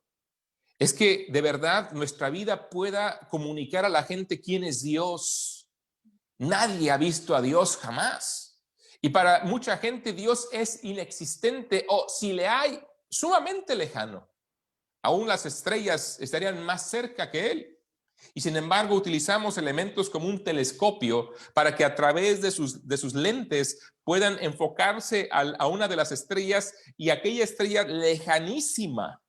Es que de verdad nuestra vida pueda comunicar a la gente quién es Dios. Nadie ha visto a Dios jamás. Y para mucha gente Dios es inexistente, o si le hay, sumamente lejano. Aún las estrellas estarían más cerca que Él. Y sin embargo utilizamos elementos como un telescopio para que a través de sus lentes puedan enfocarse a una de las estrellas, y aquella estrella lejanísima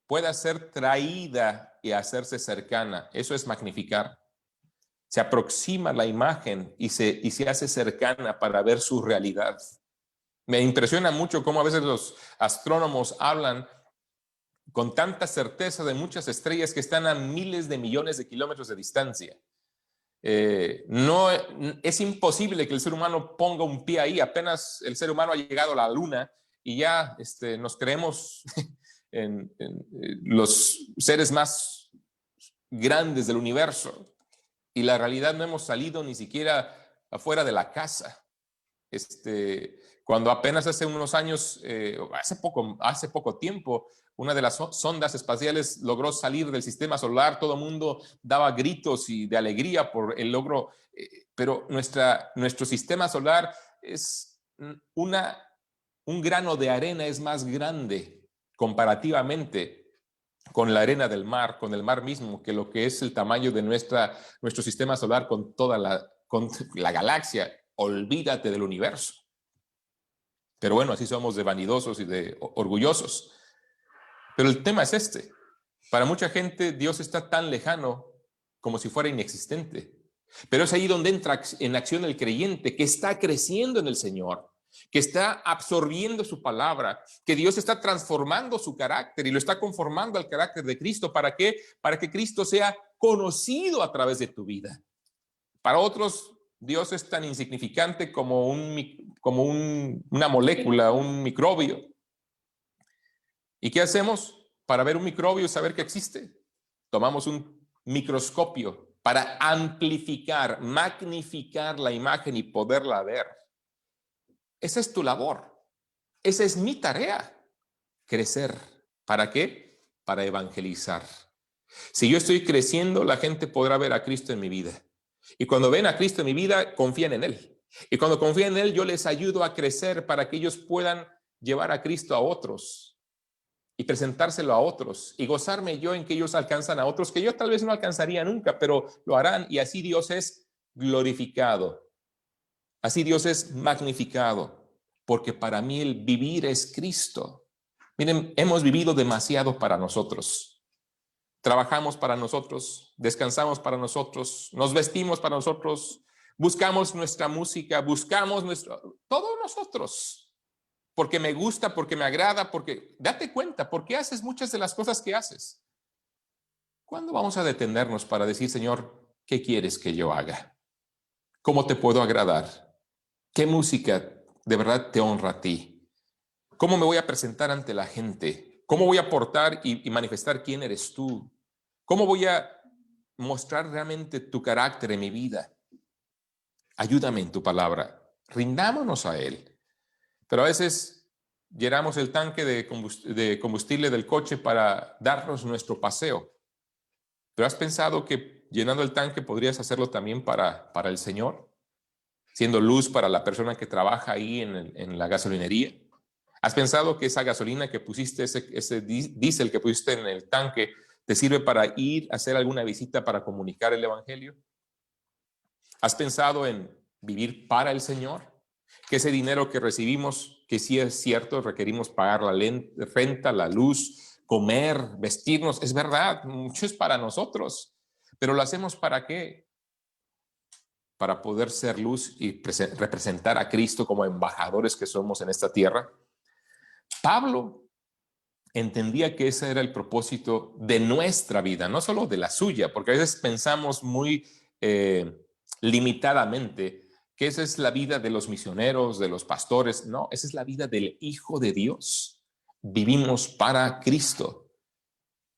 pueda ser traída y hacerse cercana. Eso es magnificar. Se aproxima la imagen y se hace cercana para ver su realidad. Me impresiona mucho cómo a veces los astrónomos hablan con tanta certeza de muchas estrellas que están a miles de millones de kilómetros de distancia. No es imposible que el ser humano ponga un pie ahí. Apenas el ser humano ha llegado a la luna y ya nos creemos en los seres más grandes del universo, y la realidad no hemos salido ni siquiera afuera de la casa. Cuando apenas hace unos años, hace poco tiempo, una de las sondas espaciales logró salir del sistema solar, todo el mundo daba gritos y de alegría por el logro, pero nuestro sistema solar es un grano de arena, es más grande comparativamente con la arena del mar, con el mar mismo, que lo que es el tamaño de nuestro sistema solar con con la galaxia. Olvídate del universo. Pero bueno, así somos de vanidosos y de orgullosos. Pero el tema es este. Para mucha gente Dios está tan lejano como si fuera inexistente. Pero es ahí donde entra en acción el creyente, que está creciendo en el Señor, que está absorbiendo su palabra, que Dios está transformando su carácter y lo está conformando al carácter de Cristo. ¿Para qué? Para que Cristo sea conocido a través de tu vida. Para otros, Dios es tan insignificante como una molécula, un microbio. ¿Y qué hacemos para ver un microbio y saber que existe? Tomamos un microscopio para amplificar, magnificar la imagen y poderla ver. Esa es tu labor. Esa es mi tarea. Crecer. ¿Para qué? Para evangelizar. Si yo estoy creciendo, la gente podrá ver a Cristo en mi vida. Y cuando ven a Cristo en mi vida, confían en Él. Y cuando confían en Él, yo les ayudo a crecer para que ellos puedan llevar a Cristo a otros y presentárselo a otros y gozarme yo en que ellos alcanzan a otros que yo tal vez no alcanzaría nunca, pero lo harán, y así Dios es glorificado. Así Dios es magnificado, porque para mí el vivir es Cristo. Miren, hemos vivido demasiado para nosotros. Trabajamos para nosotros, descansamos para nosotros, nos vestimos para nosotros, buscamos nuestra música, buscamos todo nosotros, porque me gusta, porque me agrada, porque date cuenta, porque haces muchas de las cosas que haces. ¿Cuándo vamos a detenernos para decir, Señor, qué quieres que yo haga? ¿Cómo te puedo agradar? ¿Qué música de verdad te honra a ti? ¿Cómo me voy a presentar ante la gente? ¿Cómo voy a aportar y manifestar quién eres tú? ¿Cómo voy a mostrar realmente tu carácter en mi vida? Ayúdame en tu palabra. Rindámonos a Él. Pero a veces llenamos el tanque de combustible del coche para darnos nuestro paseo. ¿Pero has pensado que llenando el tanque podrías hacerlo también para el Señor? Siendo luz para la persona que trabaja ahí en la gasolinería. ¿Has pensado que esa gasolina que pusiste, ese diésel que pusiste en el tanque, ¿Te sirve para ir a hacer alguna visita para comunicar el evangelio? ¿Has pensado en vivir para el Señor? Que ese dinero que recibimos, que sí es cierto, requerimos pagar la renta, la luz, comer, vestirnos, es verdad, mucho es para nosotros, pero ¿lo hacemos para qué? Para poder ser luz y representar a Cristo como embajadores que somos en esta tierra. Pablo entendía que ese era el propósito de nuestra vida, no solo de la suya, porque a veces pensamos muy limitadamente que esa es la vida de los misioneros, de los pastores. No, esa es la vida del Hijo de Dios. Vivimos para Cristo,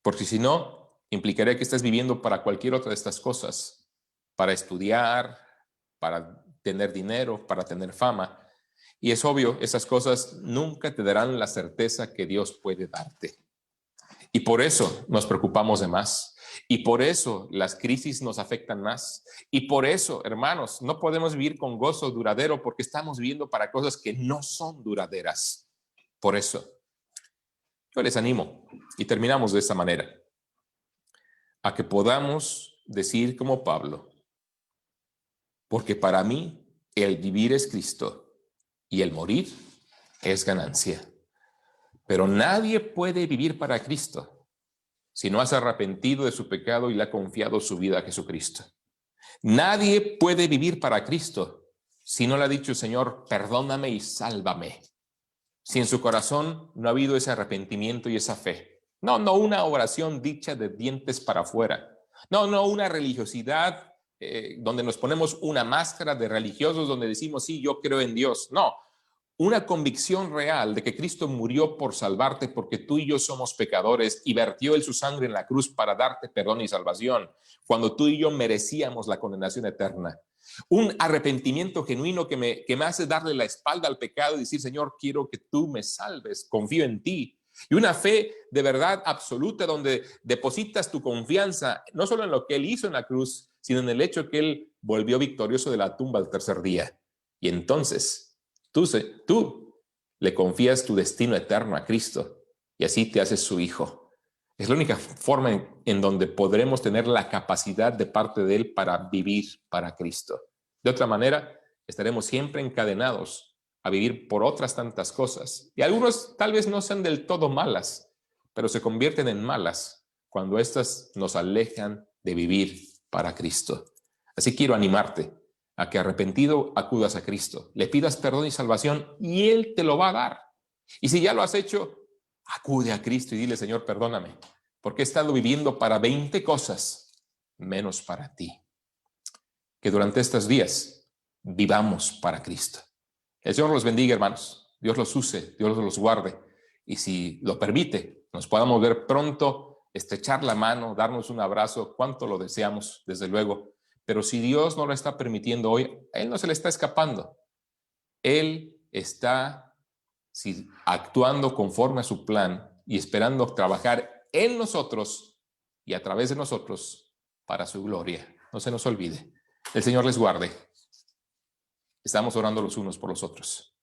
porque si no, implicaría que estás viviendo para cualquier otra de estas cosas, para estudiar, para tener dinero, para tener fama. Y es obvio, esas cosas nunca te darán la certeza que Dios puede darte. Y por eso nos preocupamos de más. Y por eso las crisis nos afectan más. Y por eso, hermanos, no podemos vivir con gozo duradero porque estamos viviendo para cosas que no son duraderas. Por eso, yo les animo, y terminamos de esta manera, a que podamos decir como Pablo, porque para mí el vivir es Cristo y el morir es ganancia. Pero nadie puede vivir para Cristo si no has arrepentido de su pecado y le ha confiado su vida a Jesucristo. Nadie puede vivir para Cristo si no le ha dicho, Señor, perdóname y sálvame. Si en su corazón no ha habido ese arrepentimiento y esa fe. No una oración dicha de dientes para afuera. No una religiosidad donde nos ponemos una máscara de religiosos donde decimos, sí, yo creo en Dios. No, una convicción real de que Cristo murió por salvarte porque tú y yo somos pecadores y vertió Él su sangre en la cruz para darte perdón y salvación, cuando tú y yo merecíamos la condenación eterna. Un arrepentimiento genuino que me hace darle la espalda al pecado y decir, Señor, quiero que tú me salves, confío en ti. Y una fe de verdad absoluta donde depositas tu confianza no solo en lo que Él hizo en la cruz, sino en el hecho que Él volvió victorioso de la tumba al tercer día. Y entonces tú le confías tu destino eterno a Cristo y así te haces su hijo. Es la única forma en donde podremos tener la capacidad de parte de Él para vivir para Cristo. De otra manera, estaremos siempre encadenados a vivir por otras tantas cosas. Y algunos tal vez no sean del todo malas, pero se convierten en malas cuando éstas nos alejan de vivir para Cristo. Así quiero animarte a que arrepentido acudas a Cristo, le pidas perdón y salvación y Él te lo va a dar. Y si ya lo has hecho, acude a Cristo y dile, Señor, perdóname, porque he estado viviendo para 20 cosas, menos para ti. Que durante estos días vivamos para Cristo. El Señor los bendiga, hermanos. Dios los use, Dios los guarde. Y si lo permite, nos podamos ver pronto, estrechar la mano, darnos un abrazo, cuánto lo deseamos, desde luego. Pero si Dios no lo está permitiendo hoy, a Él no se le está escapando. Él está actuando conforme a su plan y esperando trabajar en nosotros y a través de nosotros para su gloria. No se nos olvide. El Señor les guarde. Estamos orando los unos por los otros.